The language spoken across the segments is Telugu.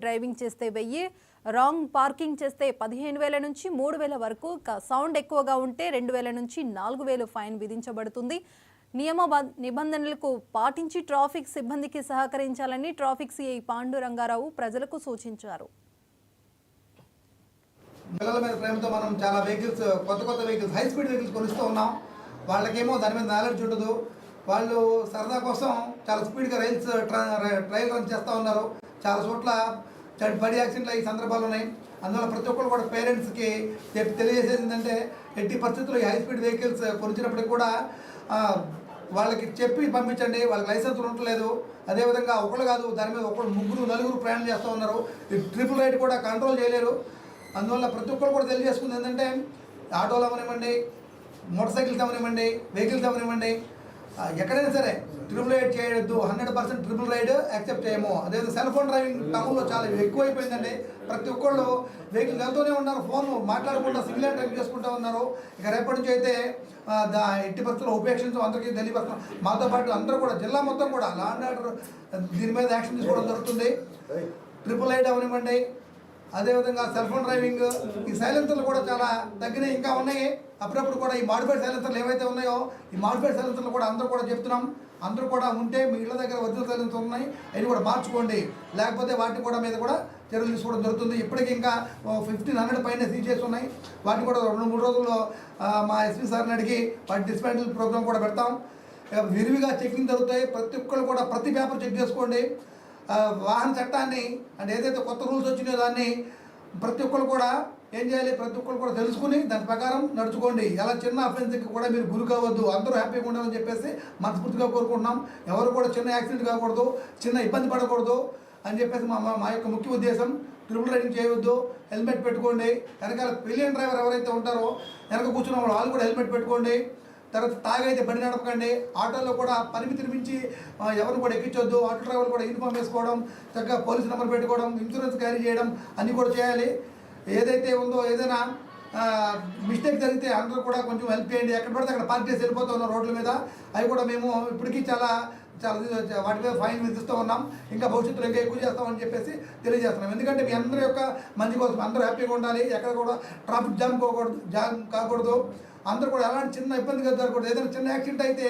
డ్రైవింగ్ చేస్తే 1000, రాంగ్ పార్కింగ్ చేస్తే 15,000 నుంచి 3,000 వరకు, సౌండ్ ఎక్కువగా ఉంటే 2,000 నుంచి 4,000 ఫైన్ విధించబడుతుంది. నియమ నిబంధనలకు పాటించి ట్రాఫిక్ సిబ్బందికి సహకరించాలని ట్రాఫిక్ సిఐ పాండురంగారావు ప్రజలకు సూచించారు. పిల్లల మీద ప్రేమతో మనం చాలా వెహికల్స్, కొత్త వెహికల్స్, హై స్పీడ్ వెహికల్స్ కొనిస్తూ ఉన్నాం. వాళ్ళకేమో దాని మీద నాలెడ్జ్ ఉండదు. వాళ్ళు సరదా కోసం చాలా స్పీడ్గా ట్రయల్ రన్ చేస్తూ ఉన్నారు. చాలా చోట్ల బడి యాక్సిడెంట్లు అయ్యే సందర్భాలు ఉన్నాయి. అందువల్ల ప్రతి ఒక్కరు కూడా పేరెంట్స్కి తెలియజేసేది ఏంటంటే, ఎట్టి పరిస్థితుల్లో ఈ హై స్పీడ్ వెహికల్స్ కొనిచ్చినప్పటికి కూడా వాళ్ళకి చెప్పి పంపించండి. వాళ్ళకి లైసెన్సులు ఉండలేదు. అదేవిధంగా ఒకళ్ళు కాదు, దాని మీద ఒకళ్ళు 3, 4 ప్రయాణం చేస్తూ ఉన్నారు. ఈ ట్రిపుల్ రైడ్ కూడా కంట్రోల్ చేయలేరు. అందువల్ల ప్రతి ఒక్కరు కూడా తెలియజేసుకుంది ఏంటంటే, ఆటోలు అవనివ్వండి, మోటార్ సైకిల్స్ అవనివ్వండి, వెహికల్స్ అవనివ్వండి, ఎక్కడైనా సరే ట్రిపుల్ రైడ్ చేయొద్దు. 100% ట్రిపుల్ రైడ్ యాక్సెప్ట్ చేయము. అదేవిధంగా సెల్ ఫోన్ డ్రైవింగ్ టౌన్లో చాలా ఎక్కువైపోయిందండి. ప్రతి ఒక్కళ్ళు వెహికల్ వెళ్తూనే ఉన్నారు, ఫోన్ మాట్లాడకుండా సిగ్నల్ డ్రైవ్ చేసుకుంటూ ఉన్నారు. ఇక రేపటి నుంచి అయితే ఎట్టి పరిస్థితుల్లో ఉపేక్షించు అందరికీ తెలియపరుస్తున్నాం. మాతో పాటు అందరూ కూడా జిల్లా మొత్తం కూడా లా అండ్ ఆర్డర్ దీని మీద యాక్షన్ తీసుకోవడం జరుగుతుంది. ట్రిపుల్ రైడ్ అవనివ్వండి, అదేవిధంగా సెల్ ఫోన్ డ్రైవింగ్, ఈ సైలెన్సర్లు కూడా చాలా తగ్గినాయి, ఇంకా ఉన్నాయి. అప్పుడప్పుడు కూడా ఈ మాడిఫైడ్ సైలెన్సర్లు ఏవైతే ఉన్నాయో, ఈ మాడిఫైడ్ సైలెన్సర్లు కూడా అందరూ కూడా చెప్తున్నాం. అందరూ కూడా ఉంటే మీ ఇళ్ళ దగ్గర ఒరిజినల్ సైలెన్సర్ ఉన్నాయి, అవి కూడా మార్చుకోండి. లేకపోతే వాటి కూడా మీద కూడా చర్యలు తీసుకోవడం జరుగుతుంది. ఇప్పటికీ ఇంకా 1500 పైన సీజ్ చేసి ఉన్నాయి. వాటిని కూడా 2-3 రోజుల్లో మా ఎస్పీ సార్ని అడిగి వాటి డిస్మాంటిల్ ప్రోగ్రామ్ కూడా పెడతాం. విరివిగా చెకింగ్ జరుగుతాయి. ప్రతి ఒక్కరు కూడా ప్రతి పేపర్ చెక్ చేసుకోండి. వాహన చట్టాన్ని అంటే ఏదైతే కొత్త రూల్స్ వచ్చినాయో దాన్ని ప్రతి ఒక్కరు కూడా ఏం చేయాలి, ప్రతి ఒక్కరు కూడా తెలుసుకుని దాని ప్రకారం నడుచుకోండి. ఎలా చిన్న అఫెన్స్కి కూడా మీరు గురి కావద్దు, అందరూ హ్యాపీగా ఉండాలని చెప్పేసి మనస్ఫూర్తిగా కోరుకుంటున్నాం. ఎవరు కూడా చిన్న యాక్సిడెంట్ కాకూడదు, చిన్న ఇబ్బంది పడకూడదు అని చెప్పేసి మా యొక్క ముఖ్య ఉద్దేశం. ట్రిపుల్ రైడింగ్ చేయవద్దు, హెల్మెట్ పెట్టుకోండి. వెనకాల పిలియన్ డ్రైవర్ ఎవరైతే ఉంటారో వెనక కూర్చున్న వాళ్ళు కూడా హెల్మెట్ పెట్టుకోండి. తర్వాత తాగైతే బండి నడపకండి. ఆటోలో కూడా పరిమితిని మించి ఎవరిని కూడా ఎక్కించొద్దు. ఆటో డ్రైవర్ కూడా యూనిఫామ్ వేసుకోవడం, చక్కగా పోలీస్ నెంబర్ పెట్టుకోవడం, ఇన్సూరెన్స్ క్యారీ చేయడం అన్నీ కూడా చేయాలి. ఏదైతే ఉందో ఏదైనా మిస్టేక్ జరిగితే అందరూ కూడా కొంచెం హెల్ప్ చేయండి. ఎక్కడ పడితే అక్కడ పార్క్ చేసి వెళ్ళిపోతూ ఉన్నాం రోడ్ల మీద. అవి కూడా మేము ఇప్పటికీ చాలా వాటి మీద ఫైన్ విధిస్తూ ఉన్నాం. ఇంకా భవిష్యత్తులో ఇంకా ఎక్కువ చేస్తామని చెప్పేసి తెలియజేస్తున్నాం. ఎందుకంటే మీ అందరి యొక్క మంచి కోసం అందరూ హ్యాపీగా ఉండాలి. ఎక్కడ కూడా ట్రాఫిక్ జామ్ కాకూడదు. అందరూ కూడా ఎలాంటి చిన్న ఇబ్బంది జరగకూడదు. ఏదైనా చిన్న యాక్సిడెంట్ అయితే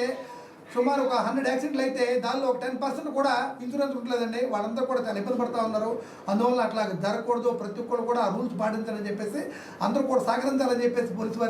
సుమారు ఒక 100 యాక్సిడెంట్లు అయితే దానిలో ఒక 10% కూడా ఇన్సూరెన్స్ ఉండలేదండి. వాళ్ళందరూ కూడా చాలా ఇబ్బంది పడుతూ ఉన్నారు. అందువల్ల అట్లా జరగకూడదు. ప్రతి ఒక్కరు కూడా రూల్స్ పాటించాలని చెప్పేసి అందరూ కూడా సహకరించాలని చెప్పేసి పోలీసు వారు